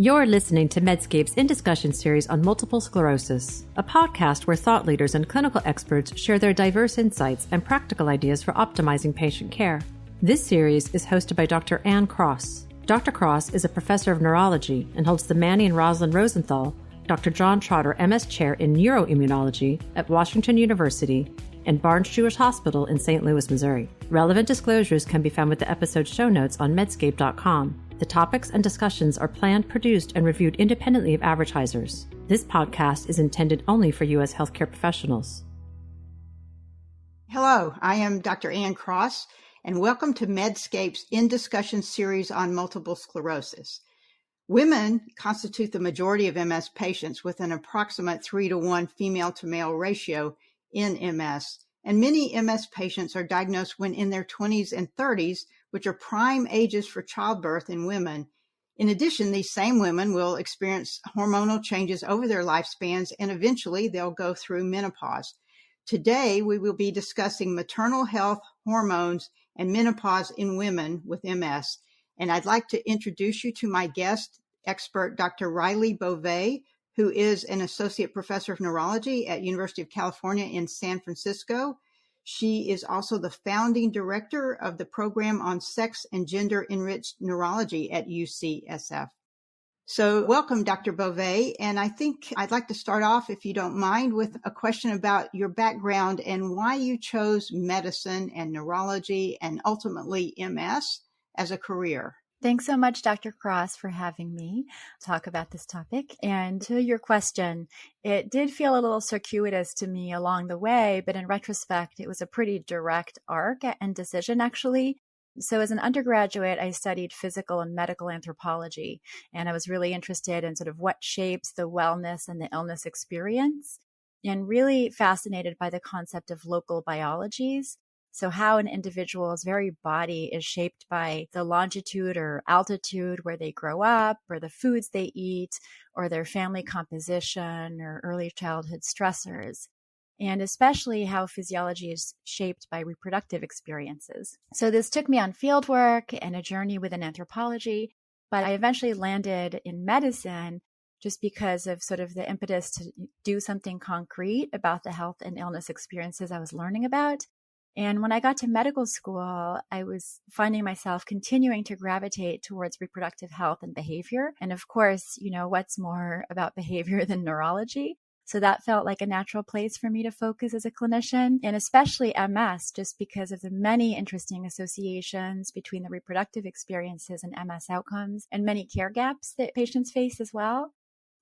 You're listening to Medscape's In Discussion series on multiple sclerosis, a podcast where thought leaders and clinical experts share their diverse insights and practical ideas for optimizing patient care. This series is hosted by Dr. Ann Cross. Dr. Cross is a professor of neurology and holds the Manny and Rosalind Rosenthal, Dr. John Trotter MS Chair in Neuroimmunology at Washington University and Barnes-Jewish Hospital in St. Louis, Missouri. Relevant disclosures can be found with the episode show notes on medscape.com. The topics and discussions are planned, produced, and reviewed independently of advertisers. This podcast is intended only for U.S. healthcare professionals. Hello, I am Dr. Ann Cross, and welcome to Medscape's In Discussion series on multiple sclerosis. Women constitute the majority of MS patients with an approximate 3-to-1 female-to-male ratio in MS, and many MS patients are diagnosed when in their 20s and 30s, which are prime ages for childbirth in women. In addition, these same women will experience hormonal changes over their lifespans, and eventually they'll go through menopause. Today, we will be discussing maternal health, hormones, and menopause in women with MS. And I'd like to introduce you to my guest expert, Dr. Riley Bove, who is an associate professor of neurology at University of California in San Francisco. She is also the founding director of the program on sex and gender-enriched neurology at UCSF. So welcome, Dr. Bove. And I think I'd like to start off, if you don't mind, with a question about your background and why you chose medicine and neurology and ultimately MS as a career. Thanks so much, Dr. Cross, for having me talk about this topic. And to your question, it did feel a little circuitous to me along the way, but in retrospect, it was a pretty direct arc and decision, actually. So as an undergraduate, I studied physical and medical anthropology, and I was really interested in sort of what shapes the wellness and the illness experience, and really fascinated by the concept of local biologies. So how an individual's very body is shaped by the longitude or altitude where they grow up, or the foods they eat, or their family composition, or early childhood stressors, and especially how physiology is shaped by reproductive experiences. So this took me on field work and a journey within anthropology, but I eventually landed in medicine just because of sort of the impetus to do something concrete about the health and illness experiences I was learning about. And when I got to medical school, I was finding myself continuing to gravitate towards reproductive health and behavior. And of course, you know, what's more about behavior than neurology? So that felt like a natural place for me to focus as a clinician, and especially MS, just because of the many interesting associations between the reproductive experiences and MS outcomes and many care gaps that patients face as well.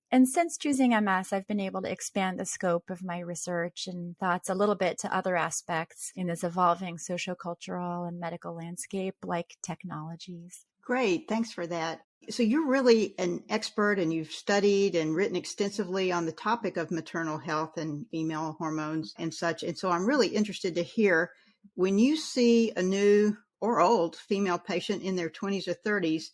And since choosing MS, I've been able to expand the scope of my research and thoughts a little bit to other aspects in this evolving sociocultural and medical landscape, like technologies. Great. Thanks for that. So you're really an expert, and you've studied and written extensively on the topic of maternal health and female hormones and such. And so I'm really interested to hear, when you see a new or old female patient in their 20s or 30s,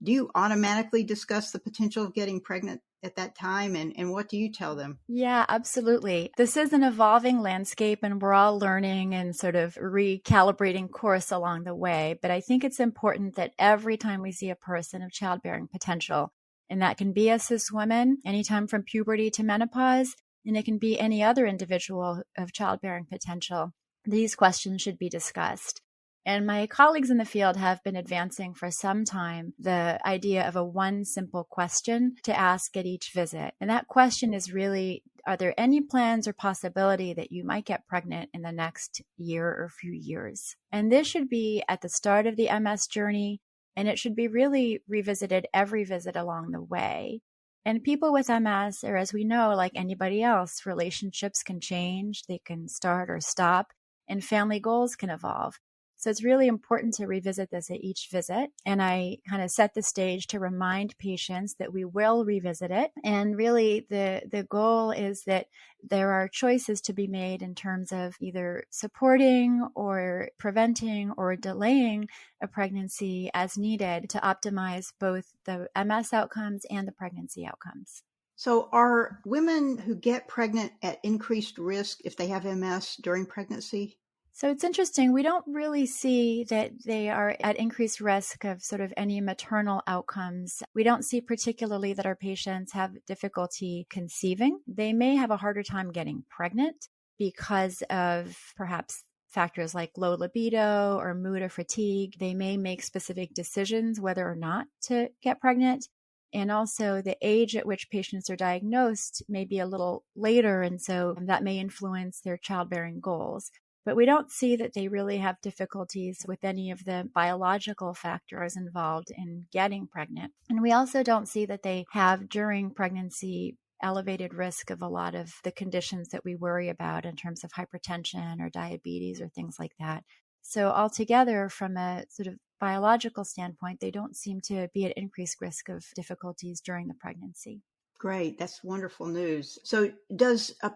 do you automatically discuss the potential of getting pregnant at that time? And what do you tell them? Yeah, absolutely. This is an evolving landscape, and we're all learning and sort of recalibrating course along the way. But I think it's important that every time we see a person of childbearing potential, and that can be a cis woman, anytime from puberty to menopause, and it can be any other individual of childbearing potential, these questions should be discussed. And my colleagues in the field have been advancing for some time the idea of a one simple question to ask at each visit. And that question is really, are there any plans or possibility that you might get pregnant in the next year or few years? And this should be at the start of the MS journey, and it should be really revisited every visit along the way. And people with MS, or as we know, like anybody else, relationships can change, they can start or stop, and family goals can evolve. So it's really important to revisit this at each visit. And I kind of set the stage to remind patients that we will revisit it. And really the goal is that there are choices to be made in terms of either supporting or preventing or delaying a pregnancy as needed to optimize both the MS outcomes and the pregnancy outcomes. So are women who get pregnant at increased risk if they have MS during pregnancy? So it's interesting. We don't really see that they are at increased risk of sort of any maternal outcomes. We don't see particularly that our patients have difficulty conceiving. They may have a harder time getting pregnant because of perhaps factors like low libido or mood or fatigue. They may make specific decisions whether or not to get pregnant. And also the age at which patients are diagnosed may be a little later, and so that may influence their childbearing goals. But we don't see that they really have difficulties with any of the biological factors involved in getting pregnant. And we also don't see that they have during pregnancy elevated risk of a lot of the conditions that we worry about in terms of hypertension or diabetes or things like that. So altogether, from a sort of biological standpoint, they don't seem to be at increased risk of difficulties during the pregnancy. Great. That's wonderful news. So does a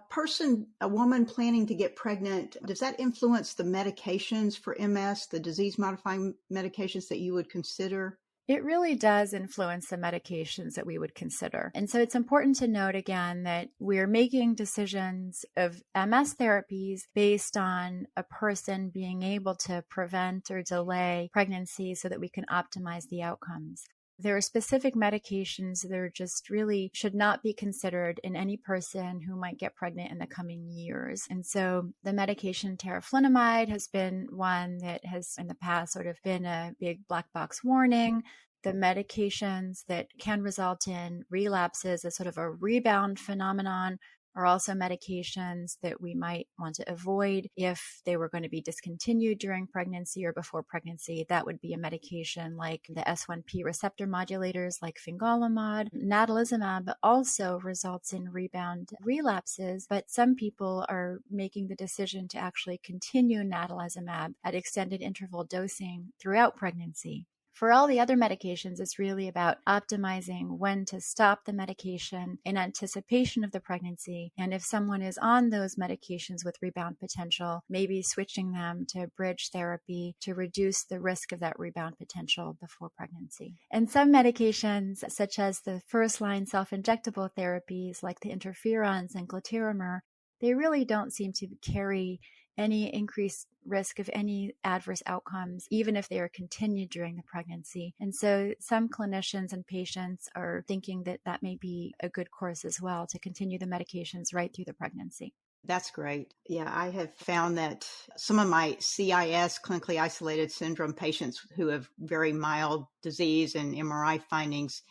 woman planning to get pregnant, does that influence the medications for MS, the disease modifying medications that you would consider? It really does influence the medications that we would consider. And so it's important to note again that we're making decisions of MS therapies based on a person being able to prevent or delay pregnancy so that we can optimize the outcomes. There are specific medications that are just really should not be considered in any person who might get pregnant in the coming years. And so the medication teriflunomide has been one that has in the past sort of been a big black box warning. The medications that can result in relapses as sort of a rebound phenomenon are also medications that we might want to avoid if they were going to be discontinued during pregnancy or before pregnancy. That would be a medication like the S1P receptor modulators like fingolimod. Natalizumab also results in rebound relapses, but some people are making the decision to actually continue natalizumab at extended interval dosing throughout pregnancy. For all the other medications, it's really about optimizing when to stop the medication in anticipation of the pregnancy. And if someone is on those medications with rebound potential, maybe switching them to bridge therapy to reduce the risk of that rebound potential before pregnancy. And some medications, such as the first-line self-injectable therapies like the interferons and glatiramer, they really don't seem to carry any increased risk of any adverse outcomes, even if they are continued during the pregnancy. And so some clinicians and patients are thinking that that may be a good course as well to continue the medications right through the pregnancy. That's great. Yeah, I have found that some of my CIS, clinically isolated syndrome patients who have very mild disease and MRI findings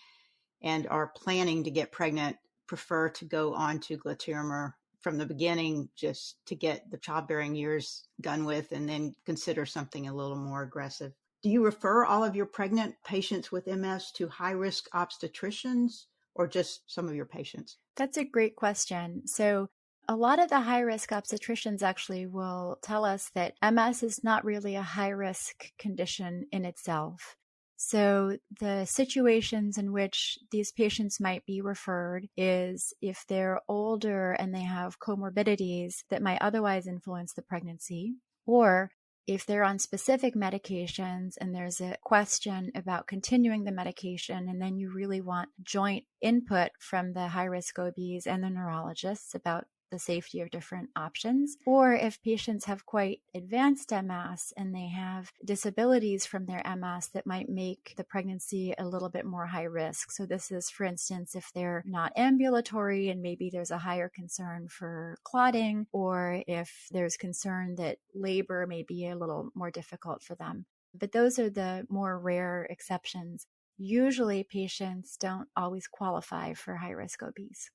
and are planning to get pregnant prefer to go on to glatiramer from the beginning just to get the childbearing years done with and then consider something a little more aggressive. Do you refer all of your pregnant patients with MS to high-risk obstetricians or just some of your patients? That's a great question. So a lot of the high-risk obstetricians actually will tell us that MS is not really a high-risk condition in itself. So the situations in which these patients might be referred is if they're older and they have comorbidities that might otherwise influence the pregnancy, or if they're on specific medications and there's a question about continuing the medication, and then you really want joint input from the high-risk OBs and the neurologists about the safety of different options, or if patients have quite advanced MS and they have disabilities from their MS that might make the pregnancy a little bit more high risk. So this is, for instance, if they're not ambulatory and maybe there's a higher concern for clotting, or if there's concern that labor may be a little more difficult for them. But those are the more rare exceptions. Usually patients don't always qualify for high-risk OBs.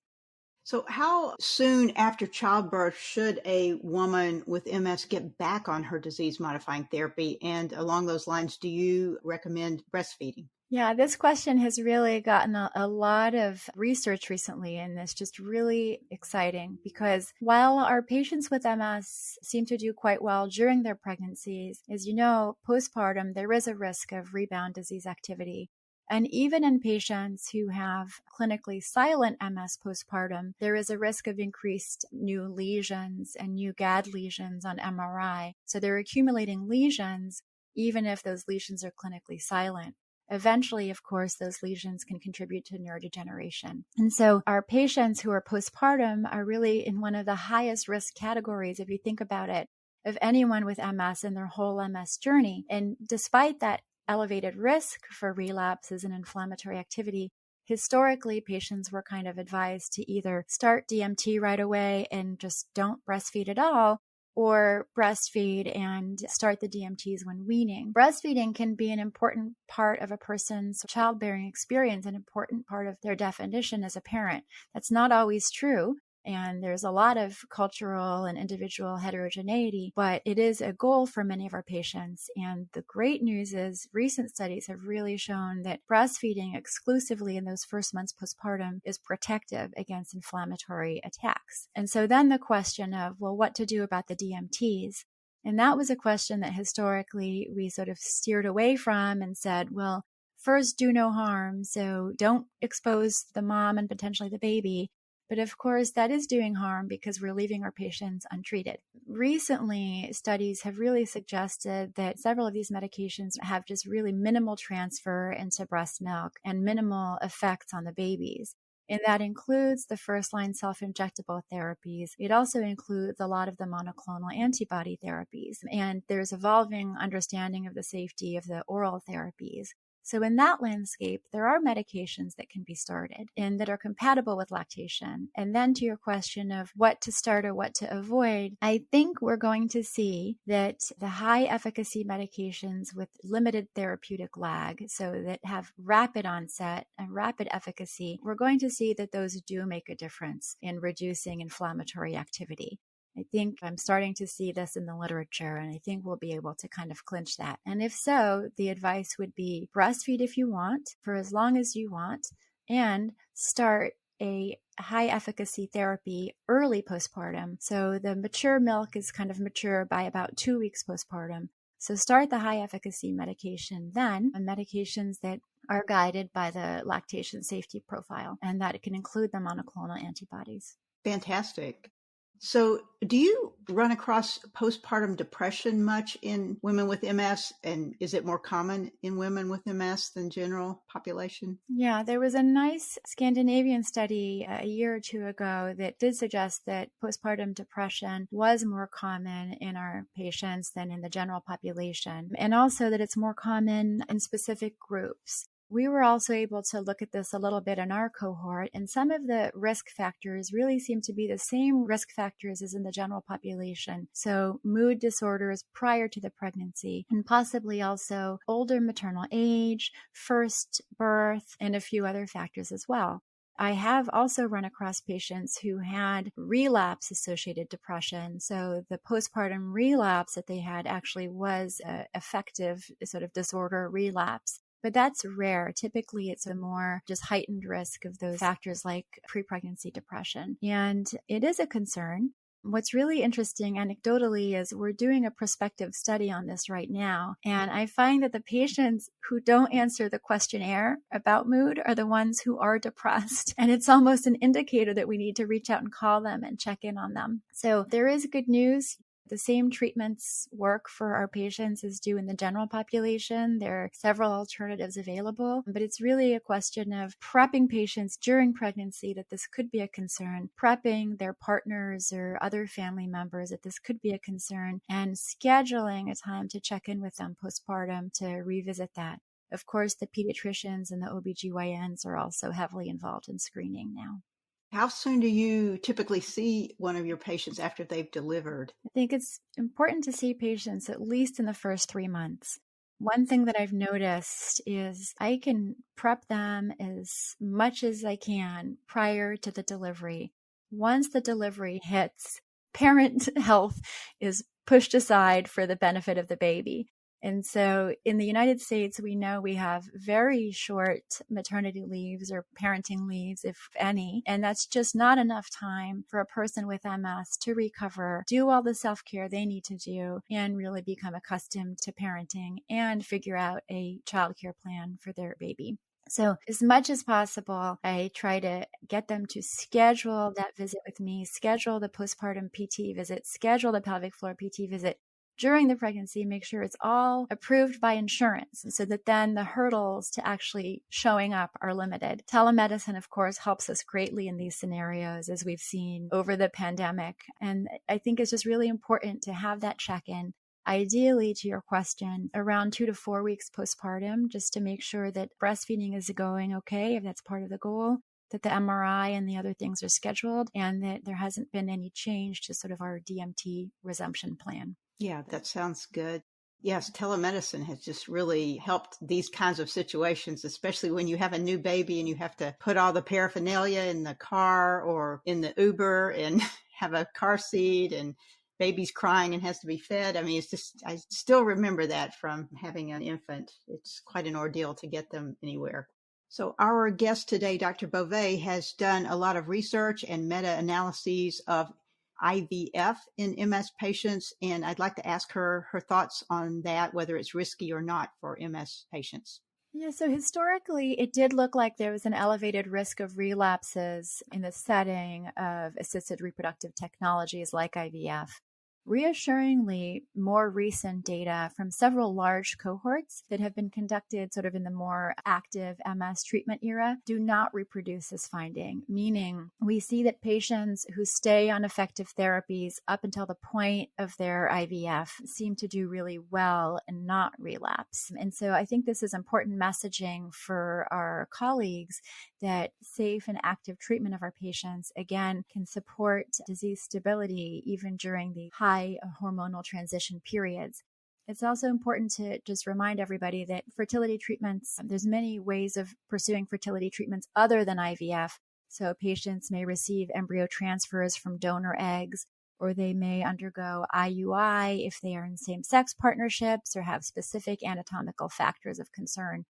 So how soon after childbirth should a woman with MS get back on her disease-modifying therapy? And along those lines, do you recommend breastfeeding? Yeah, this question has really gotten a lot of research recently, and it's just really exciting because while our patients with MS seem to do quite well during their pregnancies, as you know, postpartum, there is a risk of rebound disease activity. And even in patients who have clinically silent MS postpartum, there is a risk of increased new lesions and new GAD lesions on MRI. So they're accumulating lesions, even if those lesions are clinically silent. Eventually, of course, those lesions can contribute to neurodegeneration. And so our patients who are postpartum are really in one of the highest risk categories, if you think about it, of anyone with MS in their whole MS journey. And despite that elevated risk for relapses and inflammatory activity, historically, patients were kind of advised to either start DMT right away and just don't breastfeed at all, or breastfeed and start the DMTs when weaning. Breastfeeding can be an important part of a person's childbearing experience, an important part of their definition as a parent. That's not always true. And there's a lot of cultural and individual heterogeneity, but it is a goal for many of our patients. And the great news is recent studies have really shown that breastfeeding exclusively in those first months postpartum is protective against inflammatory attacks. And so then the question of, well, what to do about the DMTs? And that was a question that historically we sort of steered away from and said, well, first, do no harm. So don't expose the mom and potentially the baby. But of course, that is doing harm because we're leaving our patients untreated. Recently, studies have really suggested that several of these medications have just really minimal transfer into breast milk and minimal effects on the babies. And that includes the first-line self-injectable therapies. It also includes a lot of the monoclonal antibody therapies. And there's evolving understanding of the safety of the oral therapies. So in that landscape, there are medications that can be started and that are compatible with lactation. And then to your question of what to start or what to avoid, I think we're going to see that the high efficacy medications with limited therapeutic lag, so that have rapid onset and rapid efficacy, we're going to see that those do make a difference in reducing inflammatory activity. I think I'm starting to see this in the literature, and I think we'll be able to kind of clinch that. And if so, the advice would be breastfeed if you want, for as long as you want, and start a high efficacy therapy early postpartum. So the mature milk is kind of mature by about 2 weeks postpartum. So start the high efficacy medication then, and medications that are guided by the lactation safety profile, and that it can include the monoclonal antibodies. Fantastic. So do you run across postpartum depression much in women with MS? And is it more common in women with MS than general population? Yeah, there was a nice Scandinavian study a year or two ago that did suggest that postpartum depression was more common in our patients than in the general population, and also that it's more common in specific groups. We were also able to look at this a little bit in our cohort, and some of the risk factors really seem to be the same risk factors as in the general population. So mood disorders prior to the pregnancy, and possibly also older maternal age, first birth, and a few other factors as well. I have also run across patients who had relapse-associated depression. So the postpartum relapse that they had actually was an affective sort of disorder relapse. But that's rare. Typically, it's a more just heightened risk of those factors like pre-pregnancy depression. And it is a concern. What's really interesting anecdotally is we're doing a prospective study on this right now. And I find that the patients who don't answer the questionnaire about mood are the ones who are depressed. And it's almost an indicator that we need to reach out and call them and check in on them. So there is good news. The same treatments work for our patients as do in the general population. There are several alternatives available, but it's really a question of prepping patients during pregnancy that this could be a concern, prepping their partners or other family members that this could be a concern, and scheduling a time to check in with them postpartum to revisit that. Of course, the pediatricians and the OBGYNs are also heavily involved in screening now. How soon do you typically see one of your patients after they've delivered? I think it's important to see patients at least in the first 3 months. One thing that I've noticed is I can prep them as much as I can prior to the delivery. Once the delivery hits, parent health is pushed aside for the benefit of the baby. And so in the United States, we know we have very short maternity leaves or parenting leaves, if any, and that's just not enough time for a person with MS to recover, do all the self-care they need to do, and really become accustomed to parenting and figure out a childcare plan for their baby. So as much as possible, I try to get them to schedule that visit with me, schedule the postpartum PT visit, schedule the pelvic floor PT visit during the pregnancy, make sure it's all approved by insurance so that then the hurdles to actually showing up are limited. Telemedicine, of course, helps us greatly in these scenarios, as we've seen over the pandemic. And I think it's just really important to have that check-in. Ideally, to your question, around 2 to 4 weeks postpartum, just to make sure that breastfeeding is going okay, if that's part of the goal, that the MRI and the other things are scheduled, and that there hasn't been any change to sort of our DMT resumption plan. Yeah, that sounds good. Yes, telemedicine has just really helped these kinds of situations, especially when you have a new baby and you have to put all the paraphernalia in the car or in the Uber and have a car seat and baby's crying and has to be fed. I mean, it's just, I still remember that from having an infant. It's quite an ordeal to get them anywhere. So our guest today, Dr. Bove, has done a lot of research and meta-analyses of IVF in MS patients, and I'd like to ask her thoughts on that, whether it's risky or not for MS patients. Yeah, so historically, it did look like there was an elevated risk of relapses in the setting of assisted reproductive technologies like IVF. Reassuringly, more recent data from several large cohorts that have been conducted sort of in the more active MS treatment era do not reproduce this finding, meaning we see that patients who stay on effective therapies up until the point of their IVF seem to do really well and not relapse. And so I think this is important messaging for our colleagues that safe and active treatment of our patients, again, can support disease stability even during the high hormonal transition periods. It's also important to just remind everybody that fertility treatments, there's many ways of pursuing fertility treatments other than IVF. So patients may receive embryo transfers from donor eggs, or they may undergo IUI if they are in same-sex partnerships or have specific anatomical factors of concern.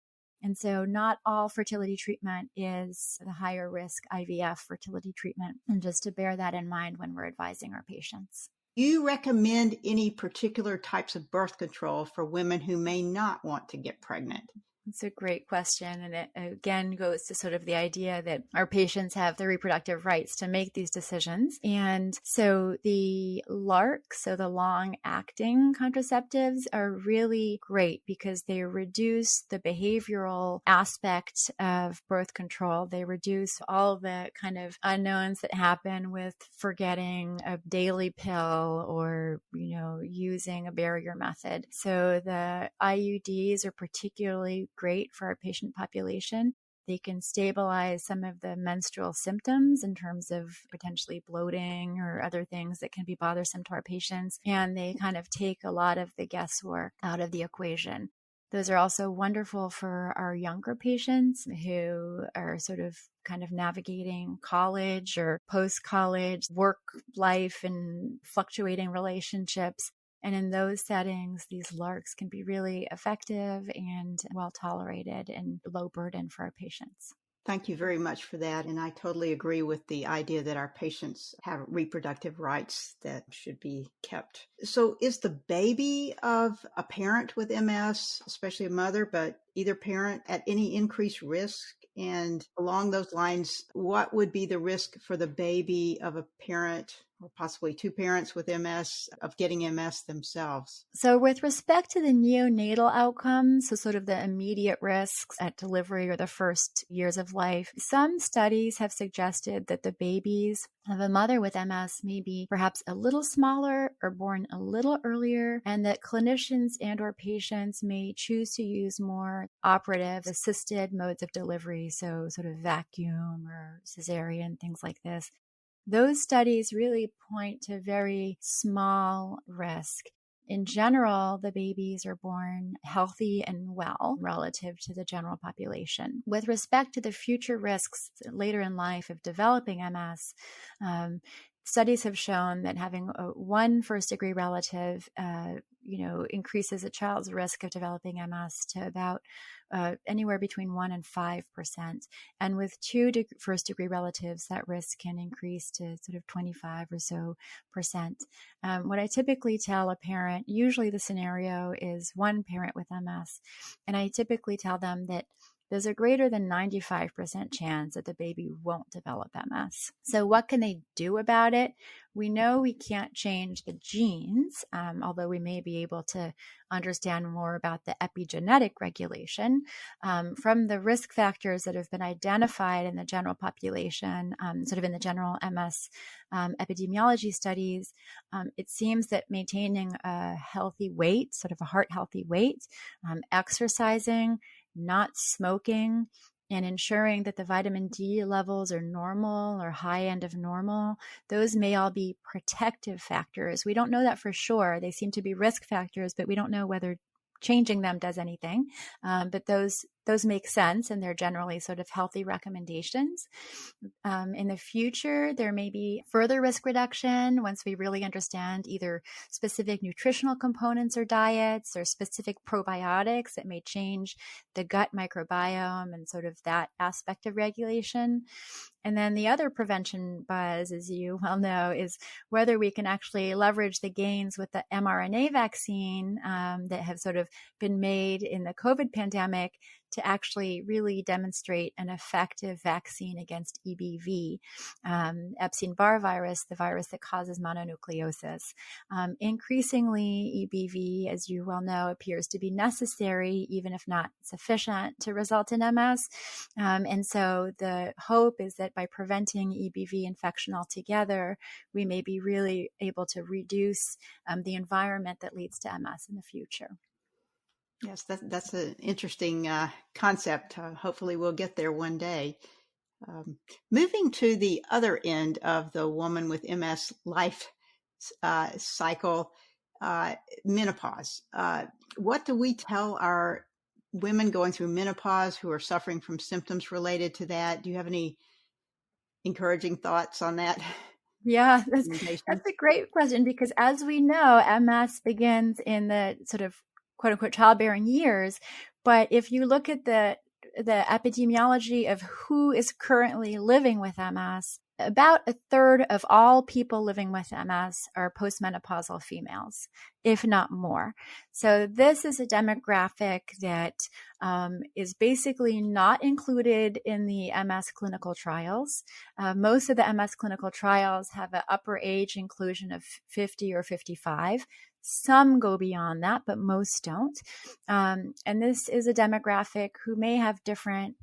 And so not all fertility treatment is the higher risk IVF fertility treatment. And just to bear that in mind when we're advising our patients. Do you recommend any particular types of birth control for women who may not want to get pregnant? It's a great question. And it again goes to sort of the idea that our patients have the reproductive rights to make these decisions. And so the LARC, so the long-acting contraceptives, are really great because they reduce the behavioral aspect of birth control. They reduce all the kind of unknowns that happen with forgetting a daily pill or, using a barrier method. So the IUDs are particularly great for our patient population. They can stabilize some of the menstrual symptoms in terms of potentially bloating or other things that can be bothersome to our patients. And they kind of take a lot of the guesswork out of the equation. Those are also wonderful for our younger patients who are sort of kind of navigating college or post-college work life and fluctuating relationships. And in those settings, these LARCs can be really effective and well tolerated and low burden for our patients. Thank you very much for that. And I totally agree with the idea that our patients have reproductive rights that should be kept. So is the baby of a parent with MS, especially a mother, but either parent, at any increased risk? And along those lines, what would be the risk for the baby of a parent or possibly two parents with MS of getting MS themselves? So with respect to the neonatal outcomes, so sort of the immediate risks at delivery or the first years of life, some studies have suggested that the babies of a mother with MS may be perhaps a little smaller or born a little earlier, and that clinicians and or patients may choose to use more operative assisted modes of delivery, so sort of vacuum or cesarean, things like this. Those studies really point to very small risk. In general, the babies are born healthy and well relative to the general population. With respect to the future risks later in life of developing MS, studies have shown that having one first-degree relative, increases a child's risk of developing MS to about anywhere between 1% and 5%. And with two first-degree relatives, that risk can increase to sort of 25 or so percent. What I typically tell a parent, usually the scenario is one parent with MS, and I typically tell them that there's a greater than 95% chance that the baby won't develop MS. So what can they do about it? We know we can't change the genes, although we may be able to understand more about the epigenetic regulation. From the risk factors that have been identified in the general population, sort of in the general MS epidemiology studies, it seems that maintaining a healthy weight, sort of a heart healthy weight, exercising, not smoking, and ensuring that the vitamin D levels are normal or high end of normal, those may all be protective factors. We don't know that for sure. They seem to be risk factors, but we don't know whether changing them does anything. But those make sense, and they're generally sort of healthy recommendations. In the future, there may be further risk reduction once we really understand either specific nutritional components or diets or specific probiotics that may change the gut microbiome and sort of that aspect of regulation. And then the other prevention buzz, as you well know, is whether we can actually leverage the gains with the mRNA vaccine that have sort of been made in the COVID pandemic to actually really demonstrate an effective vaccine against EBV, Epstein-Barr virus, the virus that causes mononucleosis. Increasingly, EBV, as you well know, appears to be necessary, even if not sufficient, to result in MS. And so the hope is that by preventing EBV infection altogether, we may be really able to reduce the environment that leads to MS in the future. Yes, that's an interesting concept. Hopefully we'll get there one day. Moving to the other end of the woman with MS life cycle, menopause. What do we tell our women going through menopause who are suffering from symptoms related to that? Do you have any encouraging thoughts on that? Yeah, that's a great question, because as we know, MS begins in the sort of quote unquote childbearing years. But if you look at the epidemiology of who is currently living with MS, about a third of all people living with MS are postmenopausal females, if not more. So this is a demographic that is basically not included in the MS clinical trials. Most of the MS clinical trials have an upper age inclusion of 50 or 55. Some go beyond that, but most don't. And this is a demographic who may have different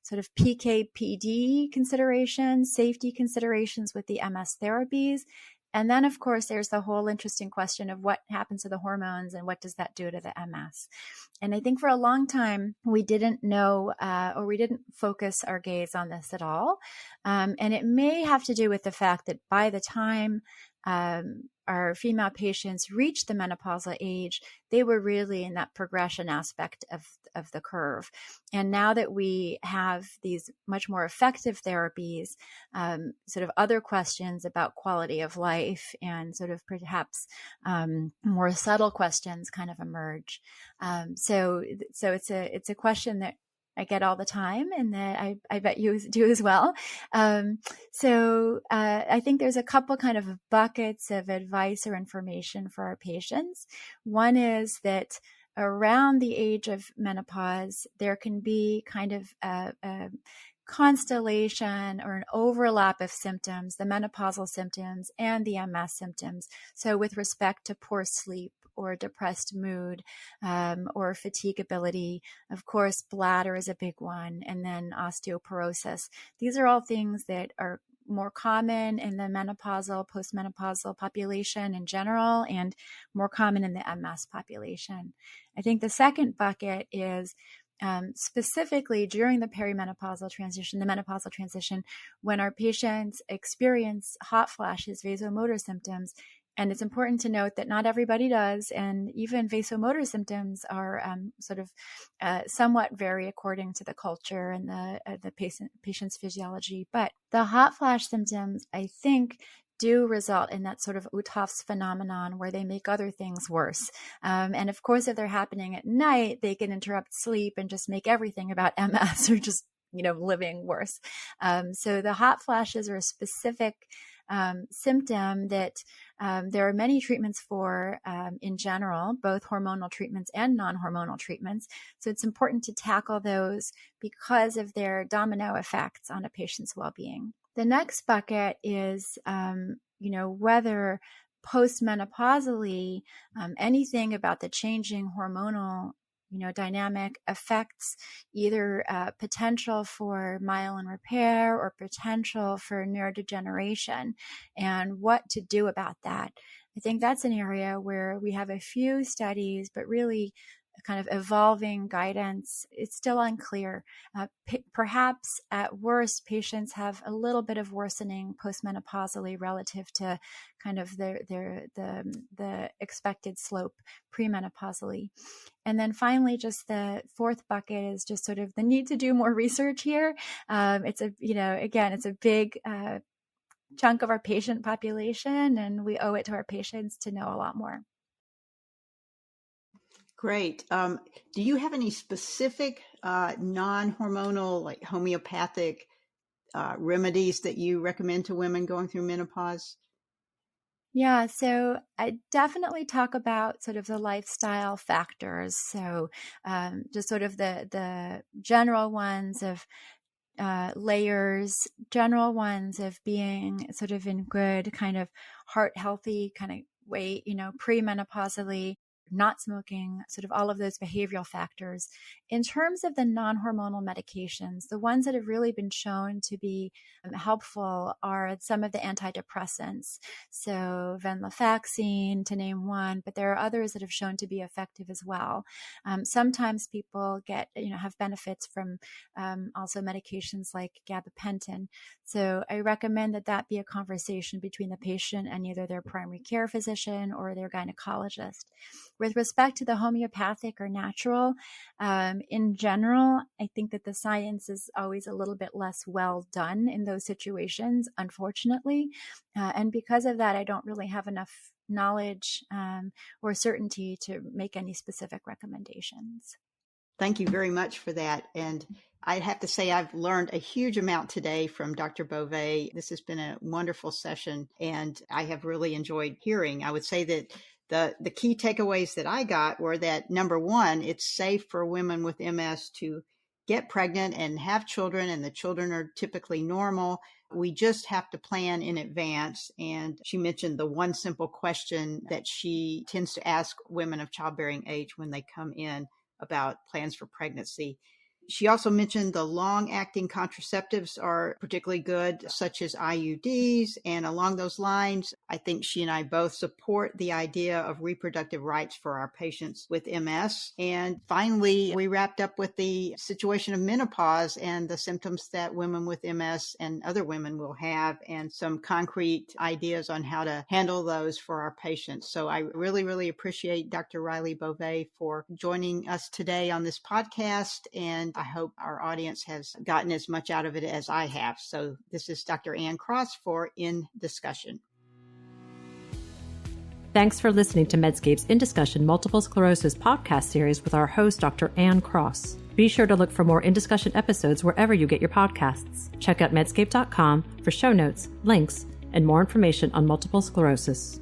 sort of PK/PD considerations, safety considerations with the MS therapies. And then, of course, there's the whole interesting question of what happens to the hormones and what does that do to the MS. And I think for a long time, we didn't know or we didn't focus our gaze on this at all. And it may have to do with the fact that by the time our female patients reached the menopausal age, they were really in that progression aspect of the curve. And now that we have these much more effective therapies, sort of other questions about quality of life and sort of perhaps more subtle questions kind of emerge. So it's a question that I get all the time, and that I bet you do as well. So I think there's a couple kind of buckets of advice or information for our patients. One is that around the age of menopause, there can be kind of a constellation or an overlap of symptoms, the menopausal symptoms and the MS symptoms. So with respect to poor sleep or depressed mood or fatigability, of course, bladder is a big one, and then osteoporosis. These are all things that are more common in the menopausal, postmenopausal population in general, and more common in the MS population. I think the second bucket is specifically during the perimenopausal transition, the menopausal transition, when our patients experience hot flashes, vasomotor symptoms. And it's important to note that not everybody does, and even vasomotor symptoms are sort of somewhat vary according to the culture and the patient's physiology. But the hot flash symptoms, I think, do result in that sort of Uthoff's phenomenon where they make other things worse. And of course, if they're happening at night, they can interrupt sleep and just make everything about MS or just living worse. So the hot flashes are a specific symptom that there are many treatments for in general, both hormonal treatments and non-hormonal treatments. So it's important to tackle those because of their domino effects on a patient's well-being. The next bucket is, whether postmenopausally, anything about the changing hormonal dynamic affects either potential for myelin repair or potential for neurodegeneration, and what to do about that. I think that's an area where we have a few studies, but really kind of evolving guidance. It's still unclear. Perhaps at worst, patients have a little bit of worsening postmenopausally relative to kind of the expected slope premenopausally. And then finally, just the fourth bucket is just sort of the need to do more research here. It's a big chunk of our patient population, and we owe it to our patients to know a lot more. Great. Do you have any specific non-hormonal, like homeopathic remedies that you recommend to women going through menopause? Yeah, so I definitely talk about sort of the lifestyle factors. So just sort of the general ones of layers, general ones of being sort of in good kind of heart healthy kind of weight, premenopausally, not smoking, sort of all of those behavioral factors. In terms of the non-hormonal medications, the ones that have really been shown to be helpful are some of the antidepressants. So venlafaxine, to name one, but there are others that have shown to be effective as well. Sometimes people have benefits from also medications like gabapentin. So I recommend that be a conversation between the patient and either their primary care physician or their gynecologist. With respect to the homeopathic or natural, in general, I think that the science is always a little bit less well done in those situations, unfortunately. And because of that, I don't really have enough knowledge or certainty to make any specific recommendations. Thank you very much for that. And I have to say I've learned a huge amount today from Dr. Bove. This has been a wonderful session, and I have really enjoyed hearing. I would say that the key takeaways that I got were that, number one, it's safe for women with MS to get pregnant and have children, and the children are typically normal. We just have to plan in advance. And she mentioned the one simple question that she tends to ask women of childbearing age when they come in about plans for pregnancy. She also mentioned the long-acting contraceptives are particularly good, such as IUDs. And along those lines, I think she and I both support the idea of reproductive rights for our patients with MS. And finally, we wrapped up with the situation of menopause and the symptoms that women with MS and other women will have, and some concrete ideas on how to handle those for our patients. So I really, really appreciate Dr. Riley Bove for joining us today on this podcast, and I hope our audience has gotten as much out of it as I have. So this is Dr. Ann Cross for In Discussion. Thanks for listening to Medscape's In Discussion Multiple Sclerosis podcast series with our host, Dr. Ann Cross. Be sure to look for more In Discussion episodes wherever you get your podcasts. Check out medscape.com for show notes, links, and more information on multiple sclerosis.